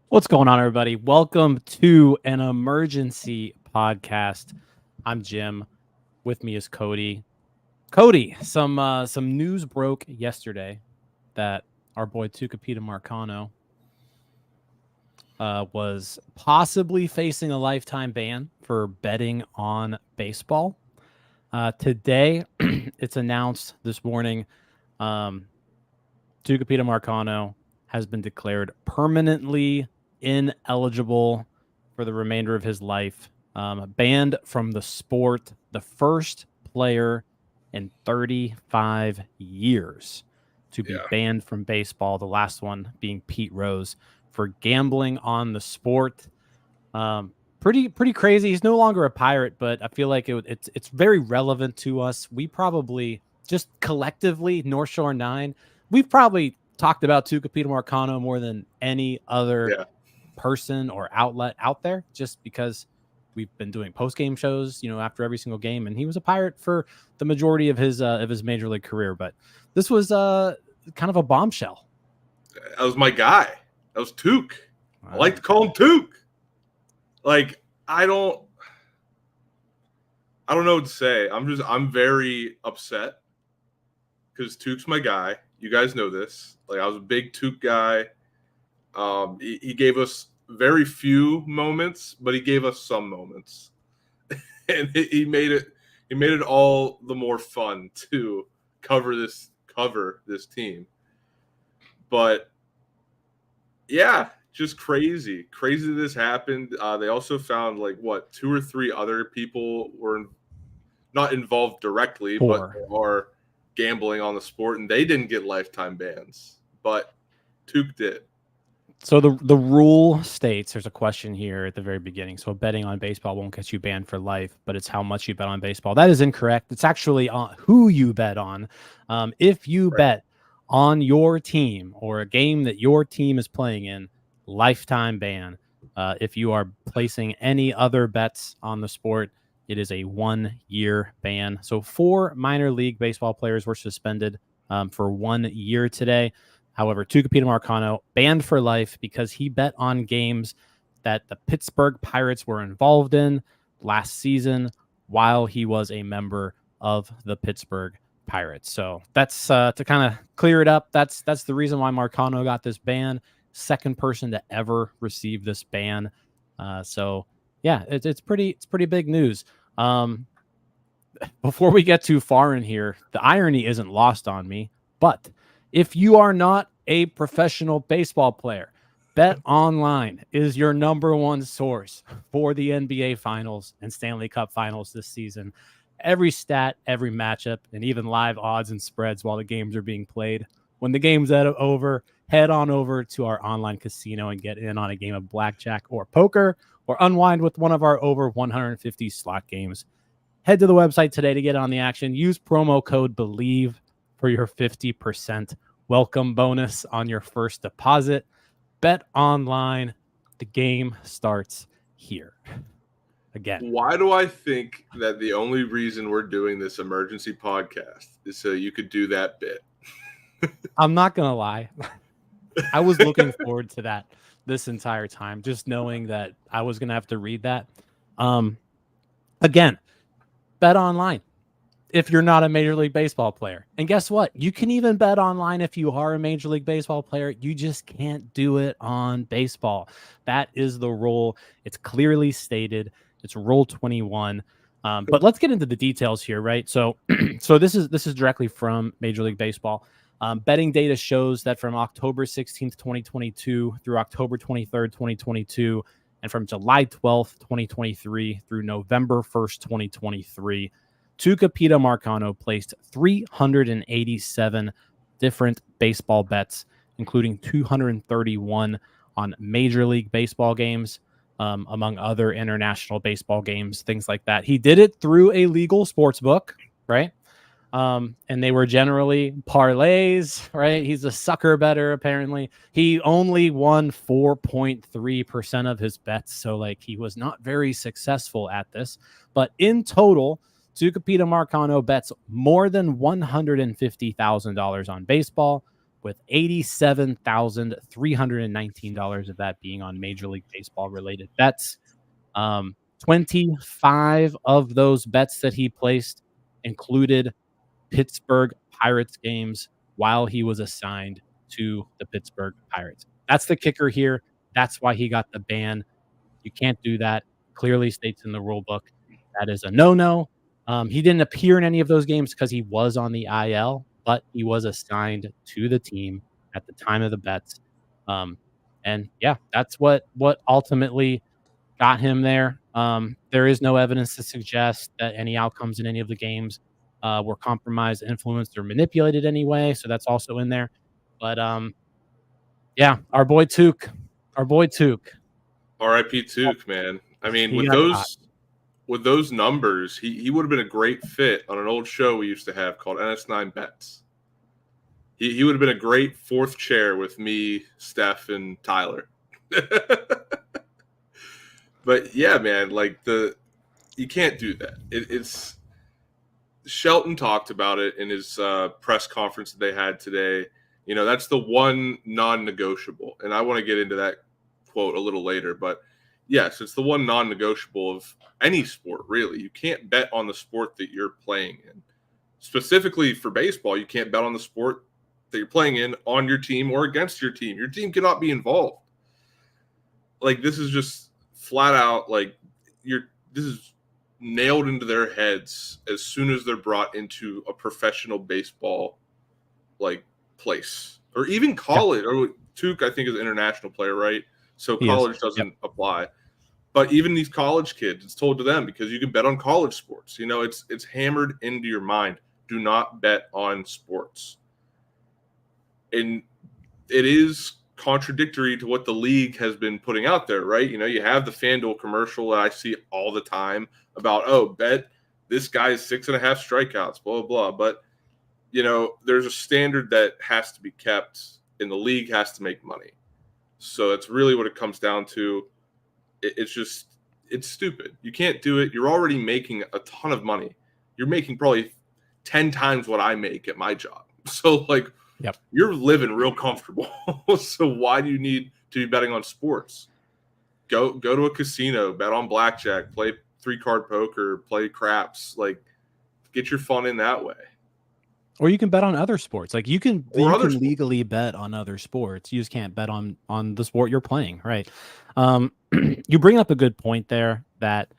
What's going on, everybody? Welcome to an emergency podcast. I'm Jim. With me is Cody. Cody, some news broke yesterday that our boy Tucupita Marcano was possibly facing a lifetime ban for betting on baseball. Today, it's announced this morning, Tucupita Marcano has been declared permanently ineligible for the remainder of his life, banned from the sport, the first player in 35 years to be banned from baseball, the last one being Pete Rose for gambling on the sport. Pretty crazy. He's no longer a Pirate, but I feel like it's very relevant to us. We probably just collectively, North Shore 9, we've probably talked about Tucupita Marcano more than any other person or outlet out there, just because we've been doing post-game shows, after every single game, and he was a Pirate for the majority of his major league career. But this was kind of a bombshell. That was my guy. That was Tuke. I like to call him Tuke. Like, I don't know what to say. I'm very upset because Tuke's my guy. You guys know this. Like, I was a big Tuke guy. He gave us very few moments, but he gave us some moments, and he made it all the more fun to cover this team. But yeah, just crazy that this happened. They also found 2 or 3 other people were not involved directly, but are gambling on the sport, and they didn't get lifetime bans, but Tuke did. So the rule states, there's a question here at the very beginning. So betting on baseball won't get you banned for life, but it's how much you bet on baseball. That is incorrect. It's actually on who you bet on. If you bet on your team or a game that your team is playing in, lifetime ban. If you are placing any other bets on the sport, it is a 1-year ban. So 4 minor league baseball players were suspended for 1 year today. However, Tucupita Marcano banned for life because he bet on games that the Pittsburgh Pirates were involved in last season while he was a member of the Pittsburgh Pirates. So that's to kind of clear it up. That's the reason why Marcano got this ban. Second person to ever receive this ban. So yeah, it's pretty big news. Before we get too far in here, the irony isn't lost on me, but if you are not a professional baseball player, Bet Online is your #1 source for the NBA Finals and Stanley Cup Finals this season. Every stat, every matchup, and even live odds and spreads while the games are being played. When the game's over, head on over to our online casino and get in on a game of blackjack or poker, or unwind with one of our over 150 slot games. Head to the website today to get on the action. Use promo code BELIEVE for your 50% welcome bonus on your first deposit. Bet Online. The game starts here. Again. Why do I think that the only reason we're doing this emergency podcast is so you could do that bit? I'm not going to lie. I was looking forward to that this entire time, just knowing that I was going to have to read that. Again, Bet Online if you're not a Major League Baseball player. And guess what? You can even bet online if you are a Major League Baseball player. You just can't do it on baseball. That is the rule. It's clearly stated. It's Rule 21. But let's get into the details here, right? So this is directly from Major League Baseball. Betting data shows that from October 16th, 2022 through October 23rd, 2022, and from July 12th, 2023 through November 1st, 2023, Tucupita Marcano placed 387 different baseball bets, including 231 on Major League Baseball games, among other international baseball games, things like that. He did it through a legal sports book, right? And they were generally parlays, right? He's a sucker better, apparently. He only won 4.3% of his bets, so like he was not very successful at this. But in total, Tucupita Marcano bets more than $150,000 on baseball, with $87,319 of that being on Major League Baseball related bets. 25 of those bets that he placed included Pittsburgh Pirates games while he was assigned to the Pittsburgh Pirates. That's the kicker here. That's why he got the ban. You can't do that. Clearly states in the rule book that is a no-no. He didn't appear in any of those games because he was on the IL, but he was assigned to the team at the time of the bets. And yeah, that's what ultimately got him there. There is no evidence to suggest that any outcomes in any of the games were compromised, influenced, or manipulated anyway. So that's also in there. But yeah, our boy Tuke. R.I.P. Tuke, man. I mean, He with got hot. those numbers, he would have been a great fit on an old show we used to have called NS9 Bets. He would have been a great fourth chair with me, Steph, and Tyler. But yeah, man, like you can't do that. It's Shelton talked about it in his press conference that they had today. You know, that's the one non-negotiable, and I want to get into that quote a little later. But yes, it's the one non-negotiable of any sport, really. You can't bet on the sport that you're playing in. Specifically for baseball, you can't bet on the sport that you're playing in on your team or against your team. Your team cannot be involved. Like, this is just flat out, like, this is nailed into their heads as soon as they're brought into a professional baseball, like, place. Or even college. Or Tuke, I think, is an international player, right? So college doesn't apply. But even these college kids, it's told to them because you can bet on college sports. You know, it's hammered into your mind. Do not bet on sports. And it is contradictory to what the league has been putting out there, right? You know, you have the FanDuel commercial that I see all the time about, oh, bet this guy's 6.5 strikeouts, blah, blah, blah. But, you know, there's a standard that has to be kept, and the league has to make money. So that's really what it comes down to. It's stupid. You can't do it. You're already making a ton of money. You're making probably 10 times what I make at my job. So, like, you're living real comfortable. So why do you need to be betting on sports? Go to a casino, bet on blackjack, play 3-card poker, play craps. Like, get your fun in that way. Or you can bet on other sports. Like you can legally bet on other sports. You just can't bet on the sport you're playing, right? You bring up a good point there that,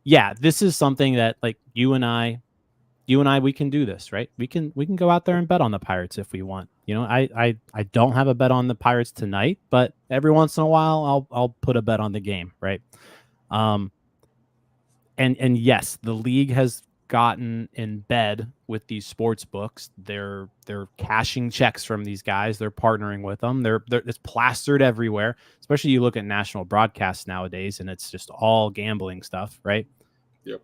yeah, this is something that like you and I, we can do this, right? We can go out there and bet on the Pirates if we want. You know, I don't have a bet on the Pirates tonight, but every once in a while I'll put a bet on the game, right? And yes, the league has gotten in bed with these sports books. They're cashing checks from these guys. They're partnering with them. It's plastered everywhere. Especially you look at national broadcasts nowadays, and it's just all gambling stuff, right? Yep.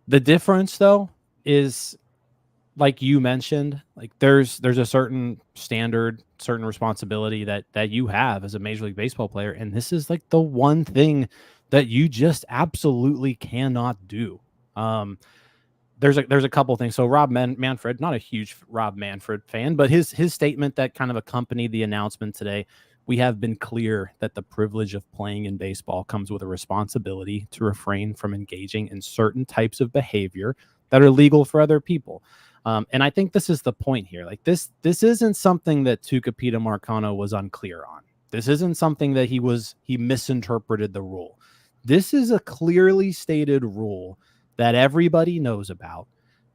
The difference, though, is like you mentioned, like there's a certain standard, certain responsibility that you have as a Major League Baseball player, and this is like the one thing that you just absolutely cannot do. There's a couple things. So Rob Manfred, not a huge Rob Manfred fan, but his statement that kind of accompanied the announcement today, we have been clear that the privilege of playing in baseball comes with a responsibility to refrain from engaging in certain types of behavior that are legal for other people. And I think this is the point here. Like this isn't something that Tucupita Marcano was unclear on. This isn't something that he misinterpreted the rule. This is a clearly stated rule that everybody knows about.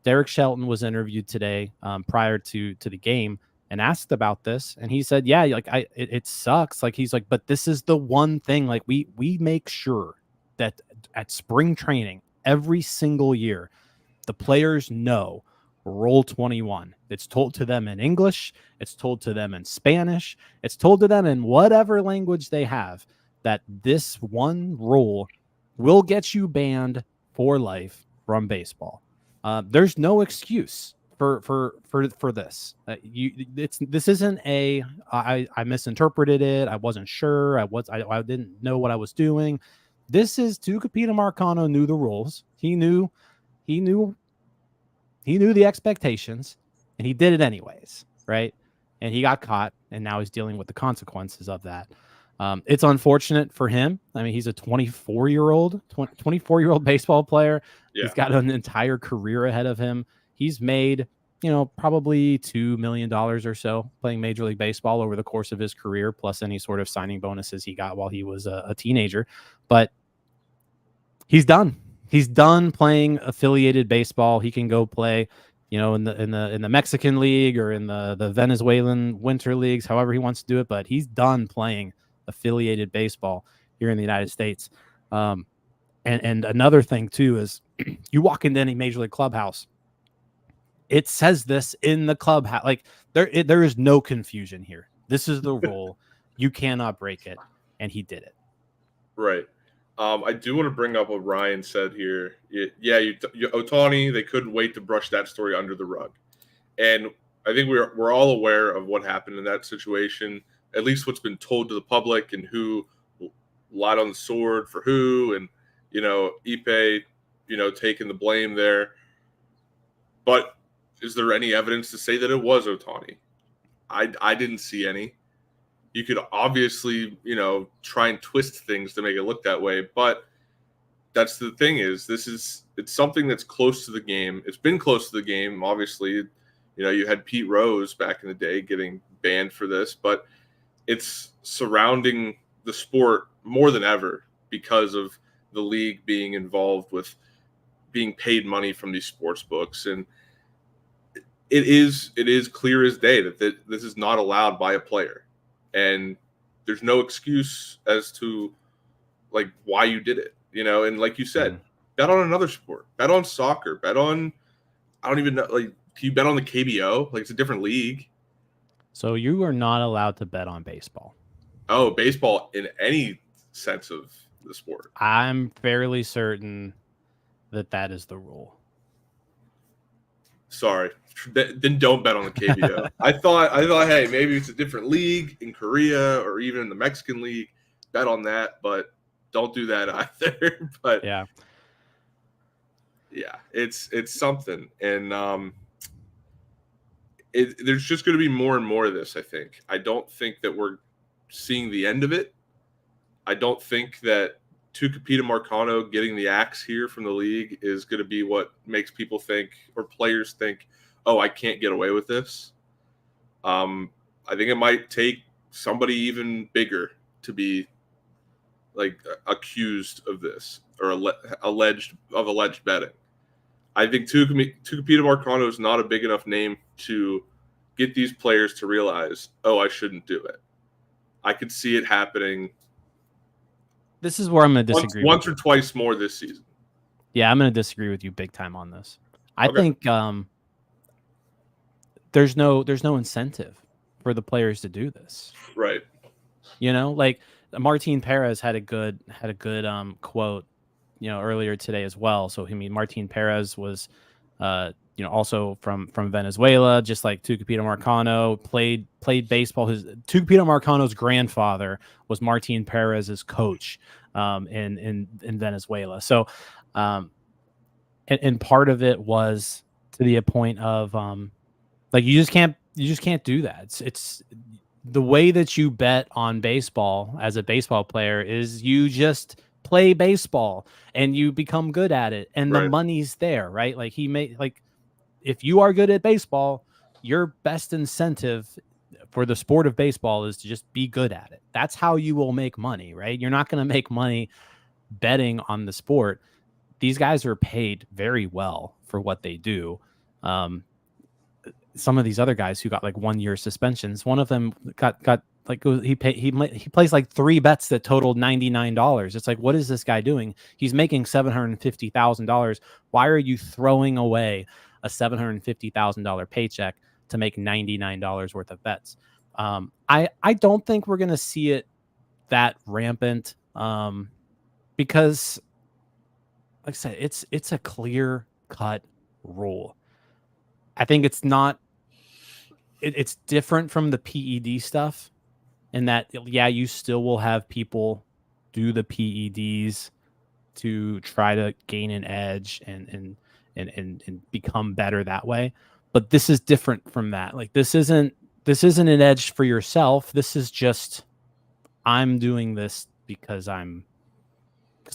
Derek Shelton was interviewed today prior to the game and asked about this. And he said, yeah, like it sucks. Like he's like, but this is the one thing, like we make sure that at spring training every single year, The players know Roll 21. It's told to them in English. It's told to them in Spanish. It's told to them in whatever language they have, that this one rule will get you banned for life from baseball. There's no excuse for this. This isn't a I misinterpreted it. I wasn't sure. I didn't know what I was doing. This is Tucupita Marcano knew the rules. He knew the expectations, and he did it anyways, right? And he got caught, and now he's dealing with the consequences of that. It's unfortunate for him. I mean, he's a 24-year-old baseball player. Yeah. He's got an entire career ahead of him. He's made, probably $2 million or so playing Major League Baseball over the course of his career, plus any sort of signing bonuses he got while he was a teenager. But he's done. He's done playing affiliated baseball. He can go play, in the Mexican League or in the Venezuelan winter leagues, however he wants to do it. But he's done playing affiliated baseball here in the United States. And another thing too is you walk into any major league clubhouse, it says this in the clubhouse. Like there is no confusion here. This is the rule. You cannot break it, and he did it. Right. I do want to bring up what Ryan said here. Ohtani, they couldn't wait to brush that story under the rug. And I think we're all aware of what happened in that situation, at least what's been told to the public and who lied on the sword for who, and, Ipe, taking the blame there. But is there any evidence to say that it was Ohtani? I didn't see any. You could obviously, try and twist things to make it look that way. But that's the thing is, it's something that's close to the game. It's been close to the game. Obviously, you had Pete Rose back in the day getting banned for this, but it's surrounding the sport more than ever because of the league being involved with being paid money from these sports books. And it is clear as day that this is not allowed by a player. And there's no excuse as to why you did it, and like you said, bet on another sport, bet on soccer, bet on, I don't even know, can you bet on the KBO? It's a different league. So you are not allowed to bet on baseball. Oh, baseball in any sense of the sport. I'm fairly certain that is the rule. Sorry. Then don't bet on the KBO. I thought, hey, maybe it's a different league in Korea or even in the Mexican League. Bet on that, but don't do that either. But yeah, it's something, and there's just going to be more and more of this. I think. I don't think that we're seeing the end of it. I don't think that Tucupita Marcano getting the axe here from the league is going to be what makes people think or players think, oh, I can't get away with this. I think it might take somebody even bigger to be accused of this or alleged betting. I think Tucupita Marcano is not a big enough name to get these players to realize, oh, I shouldn't do it. I could see it happening. This is where I'm going to disagree. Once or twice more this season. Yeah, I'm going to disagree with you big time on this. I think there's no incentive for the players to do this. Right. Martin Perez had a good quote, earlier today as well. So Martin Perez was also from Venezuela, just like Tucupita Marcano, played baseball. Tucupita Marcano's grandfather was Martin Perez's coach in Venezuela. So and part of it was to the point of you just can't do that. It's the way that you bet on baseball as a baseball player is you just play baseball and you become good at it, and the money's there, right? If you are good at baseball, your best incentive for the sport of baseball is to just be good at it. That's how you will make money, right? You're not going to make money betting on the sport. These guys are paid very well for what they do. Some of these other guys who got 1 year suspensions, one of them got Like he plays like 3 bets that totaled $99. It's like, what is this guy doing? He's making $750,000. Why are you throwing away a $750,000 paycheck to make $99 worth of bets? I don't think we're gonna see it that rampant, because, like I said, it's a clear cut rule. I think it's not. It's different from the PED stuff, in that, yeah, you still will have people do the PEDs to try to gain an edge and become better that way. But this is different from that. Like, this isn't an edge for yourself. This is just, I'm doing this because I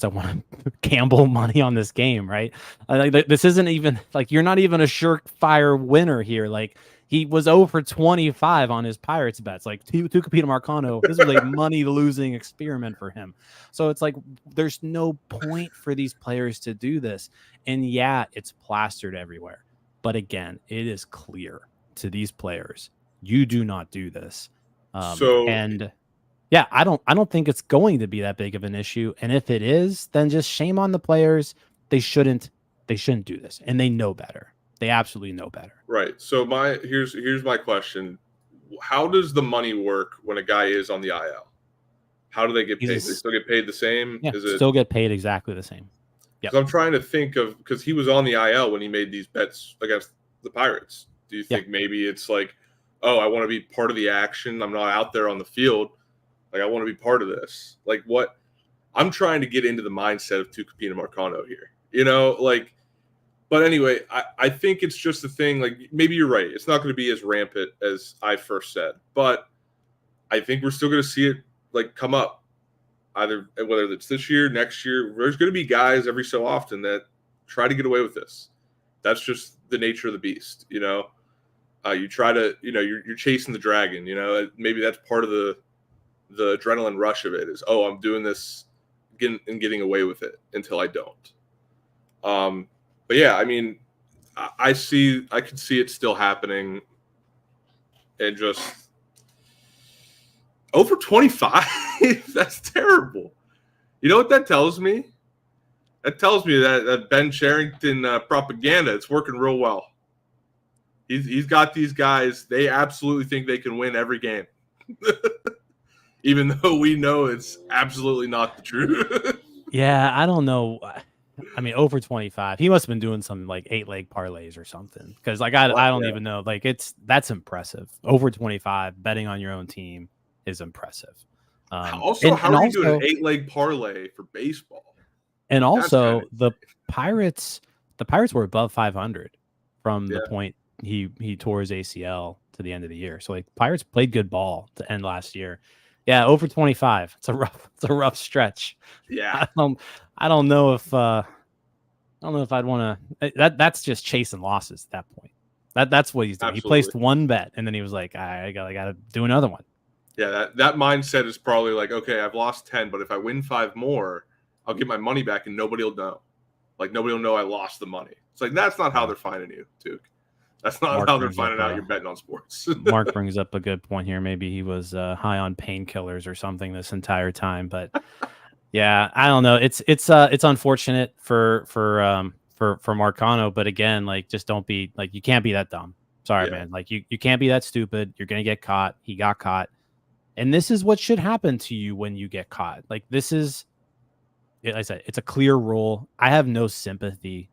want to gamble money on this game, right? Like, this isn't even like, you're not even a surefire winner here. Like, he was 0 for 25 on his Pirates bets. Like, Tucupita Marcano, this was a money losing experiment for him. So it's like, there's no point for these players to do this. And yeah, it's plastered everywhere. But again, it is clear to these players, you do not do this. And yeah, I don't think it's going to be that big of an issue. And if it is, then just shame on the players. They shouldn't do this, and they know better. They absolutely know better. Right. So here's my question. How does the money work when a guy is on the IL? How do they get paid? They still get paid the same? Yeah, still get paid exactly the same. Yeah. I'm trying to think of, because he was on the IL when he made these bets against the Pirates. Do you think maybe it's like, oh, I want to be part of the action. I'm not out there on the field. Like, I want to be part of this. Like, what? I'm trying to get into the mindset of Tucupita Marcano here. But anyway, I think it's just a thing. Like, maybe you're right. It's not going to be as rampant as I first said. But I think we're still going to see it, like, come up. Either whether it's this year, next year, there's going to be guys every so often that try to get away with this. That's just the nature of the beast, You try to, you're chasing the dragon, Maybe that's part of the adrenaline rush of it is, oh, I'm doing this getting away with it until I don't. But yeah, I mean, I can see it still happening, and just over 25. That's terrible. You know what that tells me? That tells me that Ben Cherington propaganda, it's working real well. He's got these guys. They absolutely think they can win every game. Even though we know it's absolutely not the truth. Yeah, I don't know. I mean, over 25. He must have been doing some like 8-leg parlays or something. Because like I don't even know. Like, that's impressive. Over 25, betting on your own team is impressive. How are you doing an 8-leg parlay for baseball? And also the Pirates were above 500 from the point he tore his ACL to the end of the year. So like, Pirates played good ball to end last year. Yeah, over 25. It's a rough stretch. Yeah. I don't know if I'd want to. That's just chasing losses at that point. That's what he's doing. Absolutely. He placed one bet and then he was like, I gotta do another one. Yeah, that mindset is probably like, okay, I've lost 10, but if I win 5 more, I'll get my money back and nobody will know. Like, nobody will know I lost the money. It's like, that's not how they're finding you, Duke. That's not how they're finding out you're betting on sports. Mark brings up a good point here. Maybe he was high on painkillers or something this entire time. But yeah, I don't know. It's unfortunate for Marcano. But again, like, just don't be like, you can't be that dumb. Sorry, man. Like, you can't be that stupid. You're gonna get caught. He got caught, and this is what should happen to you when you get caught. Like, this is, like I said, it's a clear rule. I have no sympathy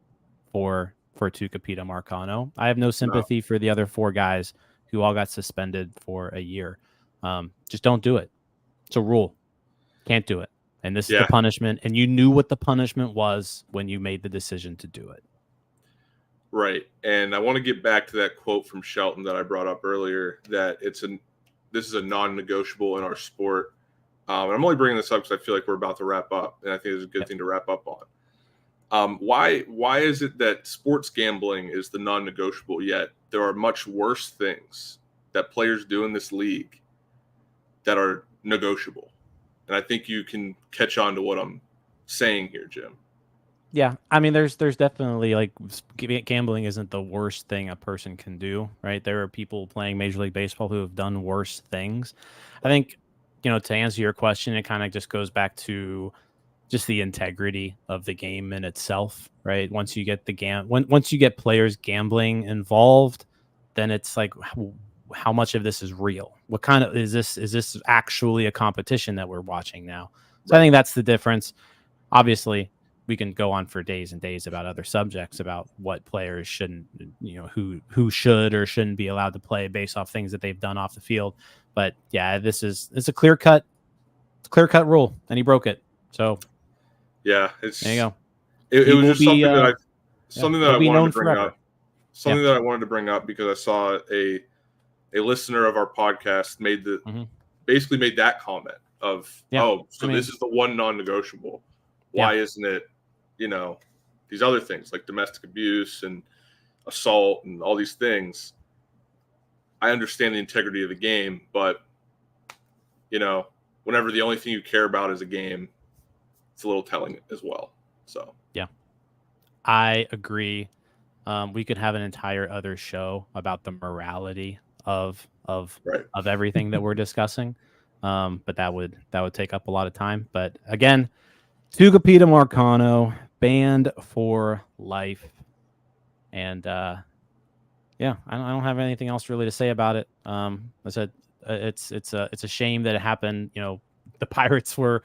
for Tucupita Marcano. I have no sympathy for the other 4 guys who all got suspended for a year. Just don't do it. It's a rule. Can't do it. And this is the punishment. And you knew what the punishment was when you made the decision to do it. Right. And I want to get back to that quote from Shelton that I brought up earlier, that this is a non-negotiable in our sport. And I'm only bringing this up because I feel like we're about to wrap up, and I think it's a good thing to wrap up on. Why is it that sports gambling is the non-negotiable, yet there are much worse things that players do in this league that are negotiable? And I think you can catch on to what I'm saying here, Jim. Yeah, I mean, there's definitely like gambling isn't the worst thing a person can do, right? There are people playing Major League Baseball who have done worse things. I think, to answer your question, it kind of just goes back to just the integrity of the game in itself, right? Once you get once you get players gambling involved, then it's like how much of this is real? What kind of is this actually a competition that we're watching now? So I Right. think that's the difference. Obviously, we can go on for days and days about other subjects about what players shouldn't, who should or shouldn't be allowed to play based off things that they've done off the field. But yeah, it's a clear cut rule, and he broke it. So Yeah, there you go. it He was will just be yeah, something that he'll I be wanted to known bring forever. up. Yeah. Something that I wanted to bring up because I saw a listener of our podcast Hmm. basically made that comment of, Yeah. oh, I so mean, this is the one non-negotiable. yeah. Why isn't it, these other things like domestic abuse and assault and all these things? I understand the integrity of the game, but whenever the only thing you care about is a game, it's a little telling as well. So Yeah. I agree. We could have an entire other show about the morality of right, of everything that we're discussing. But that would take up a lot of time. But again, Tucupita Marcano banned for life. And yeah, I don't have anything else really to say about it. I said it's a shame that it happened. The Pirates were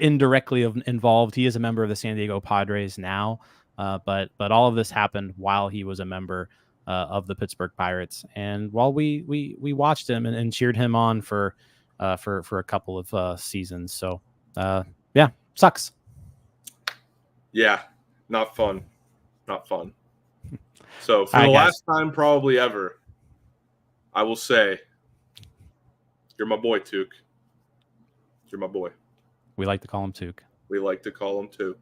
indirectly involved. He is a member of the San Diego Padres now, but all of this happened while he was a member of the Pittsburgh Pirates, and while we watched him and cheered him on for a couple of seasons. So yeah, sucks. yeah, not fun, not fun. So for All the right, guys. last time probably ever, I will say, you're my boy, Tuke. You're my boy. We like to call him Tuke. We like to call him Tuke.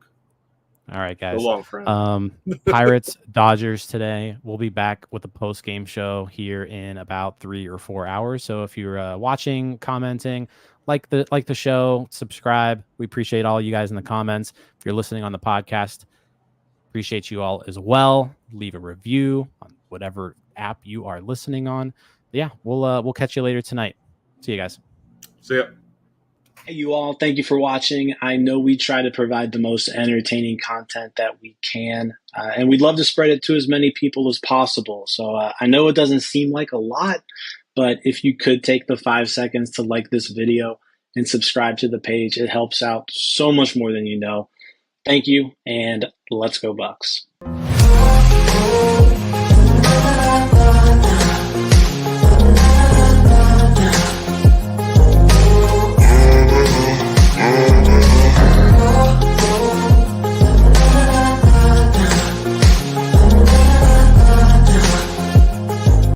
All right, So guys. long, friend. Pirates, Dodgers today. We'll be back with a post game show here in about 3 or 4 hours. So if you're watching, commenting, like the show, subscribe. We appreciate all you guys in the comments. If you're listening on the podcast, appreciate you all as well. Leave a review on whatever app you are listening on. But yeah, we'll catch you later tonight. See you guys. See ya. Hey, you all, thank you for watching. I know we try to provide the most entertaining content that we can, and we'd love to spread it to as many people as possible. So I know it doesn't seem like a lot, but if you could take the 5 seconds to like this video and subscribe to the page, it helps out so much more than you know. Thank you, and let's go Bucks.